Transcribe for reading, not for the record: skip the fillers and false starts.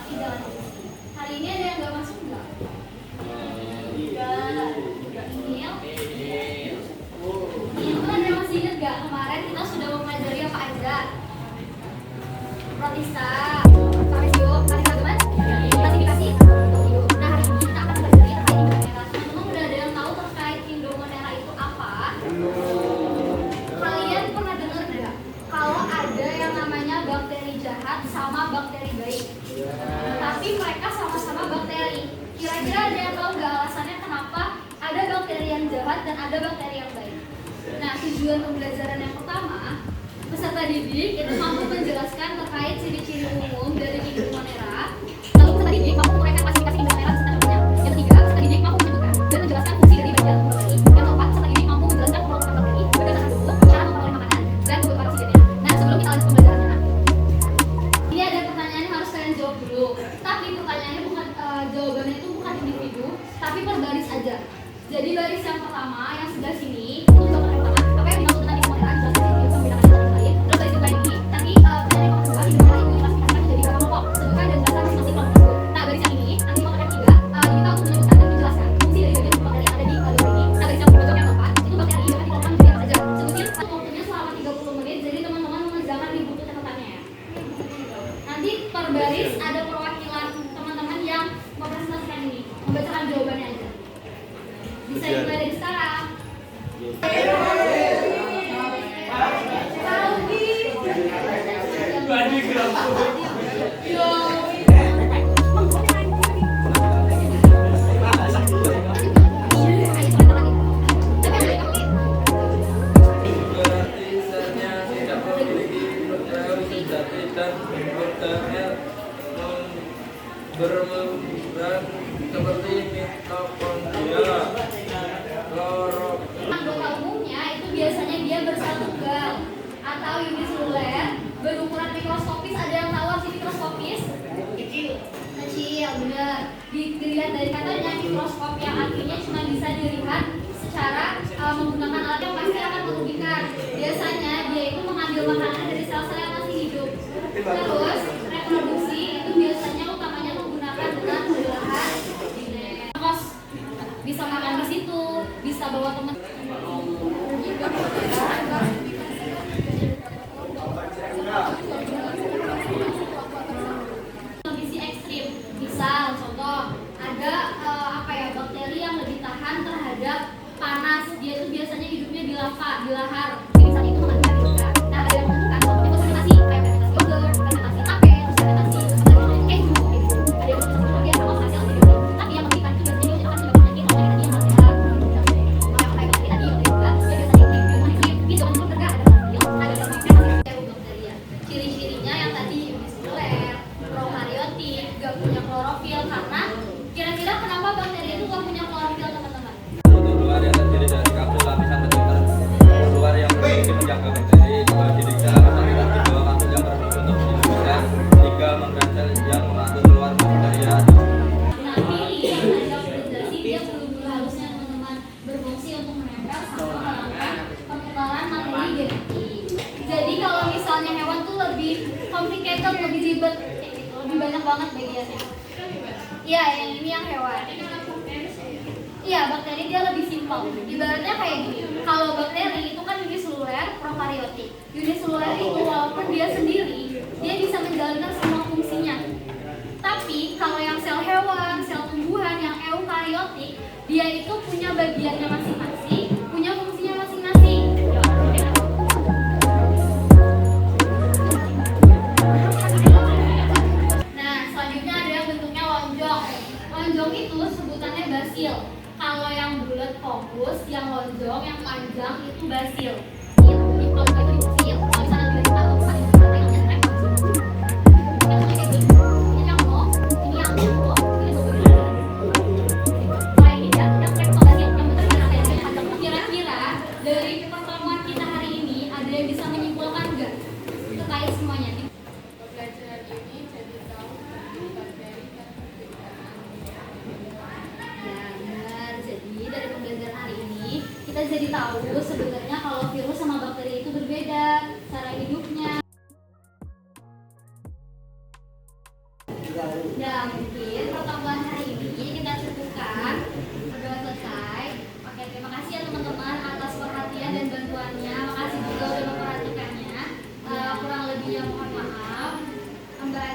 tapi jangan emosi. Hari ini ada yang nggak masuk nggak? Nggak. Inil. Ada yang masih ingat nggak kemarin kita sudah mempelajari apa aja? Protista, Paresio, Paragaman, klasifikasi. Nah hari ini kita akan mempelajari terkait Indomonera. Teman-teman udah ada yang tahu terkait Indomonera itu apa? Kalian pernah dengar nggak? Kalau ada yang namanya bakteri jahat sama bakteri baik, tapi mereka sama-sama bakteri. Kira-kira ada yang tahu nggak alasannya kenapa ada bakteri yang jahat dan ada bakteri yang baik? Nah, tujuan pembelajaran yang pertama, peserta didik itu mampu menjelaskan terkait ciri-ciri umum dari Indomonera. Lalu peserta didik mampu menguraikan klasifikasi Indomonera beserta contohnya. Yang ketiga, peserta didik mampu menentukan dan menjelaskan fungsi dari bagian bakteri. Yang keempat, peserta didik mampu menjelaskan kelompok bakteri berdasarkan suhu, cara mempengaruhi makanan, dan kebutuhan presidennya. Nah, sebelum kita lanjut pembelajarannya, ini ada pertanyaan yang harus kalian jawab dulu. Tapi pertanyaannya bukan jawabannya itu bukan individu, tapi per baris aja. Jadi baris yang pertama yang sebelah sini itu jawaban yang pertama. Apa yang dimaksud dengan Indomonera? Jelaskan yang membedakan antara yang lain. Terus dari sebelah ini nanti pertanyaan yang kedua, Indomonera itu diklasifikasikan menjadi beberapa kelompok. Sebutkan dan jelaskan masing-masing kelompok tersebut. Nah baris yang ini nanti kelompok yang ketiga diminta untuk menunjukkan dan menjelaskan fungsi dari bagian bakteri yang ada di luar ini. Nah baris yang pojok yang keempat itu bakteri dapat dikelompokkan menjadi apa saja. Sebutin waktunya selama 30 menit. Jadi teman-teman jangan dibutuh catatannya ya. Nanti per baris ada perwakilan teman-teman yang mempresentasikan ini, membacakan jawabannya aja. Bisa dimulai dari sekarang. Bermembran seperti mitokondria, klorofil. Anggota umumnya itu biasanya dia bersel tunggal atau uniseluler, berukuran mikroskopis. Ada yang tahu arti mikroskopis? Kecil, benar. Dilihat dari katanya mikroskop yang artinya cuma bisa dilihat secara menggunakan alat yang pasti akan merugikan. Biasanya dia itu mengambil makanan dari sel-sel yang masih hidup. Terus reproduksi itu biasanya utamanya menggunakan dengan belahan kos. Bisa makan di situ, bisa bawa teman. Kondisi ekstrim, misal contoh ada bakteri yang lebih tahan terhadap panas. Dia itu biasanya hidupnya di lava, di lahar. Misal itu mengandung juga. Nah ada yang menentukan contohnya fermentasi, kayak fermentasi yogurt, fermentasi tape, terus fermentasi keju gitu. Ada yang menentukan dia sama hasil antibiotik. Tapi yang memberikan itu biasanya akan menyebabkan penyakit tadi yang harus kita ciri-cirinya yang tadi uniseluler, prokaryotik, gak punya klorofil. Karena kira-kira kenapa bakteri itu gak punya klorofil teman-teman? Luar yang terdiri dari kapsul lapisan betul luar yang memiliki menjaga bakteri, dua dinding sel lapisan di bawah kapsul yang berfungsi untuk melindungi, tiga membran sel yang mengatur keluar bakteria. Nanti yang tadi aku jelasin dia bulu-bulu halusnya teman-teman berfungsi untuk menempel sama melakukan pertukaran materi genetik. Jadi kalau misalnya hewan tuh lebih complicated, lebih ribet, lebih banyak banget bagiannya. Iya, yang ini yang hewan. Iya, bakteri dia lebih simpel. Ibaratnya kayak gini. Kalau bakteri itu kan uniseluler, prokaryotik. Uniseluler itu walaupun dia sendiri, dia bisa menjalankan semua fungsinya. Tapi kalau yang sel hewan, sel tumbuhan yang eukaryotik, dia itu punya bagiannya masing-masing, punya fungsinya masing-masing. Nah, selanjutnya ada yang bentuknya lonjong. Lonjong itu sebutannya basil. Kalau yang bulat fokus, yang lonjong, yang panjang itu basil. Ini kalau itu di basil. Kalau misalnya lebih tahu bukan itu yang rek. Ini yang mau, ini yang mau, ini mau. Nah ini dia yang rek basil yang benar apa yang panjang. Kira-kira dari pertemuan kita hari ini ada yang bisa menyimpulkan nggak terkait semuanya? Pembelajaran ini jadi tahu bakteri dan perbedaan. Ya benar. Jadi dari pembelajaran hari ini kita jadi tahu sebenarnya kalau virus sama bakteri itu berbeda cara hidupnya. Nah, mungkin pertemuan hari ini kita cukupkan. Udah selesai. Oke, terima kasih ya teman-teman atas perhatian dan bantuannya. Makasih juga udah memperhatikannya. Kurang lebihnya mohon maaf. Mbak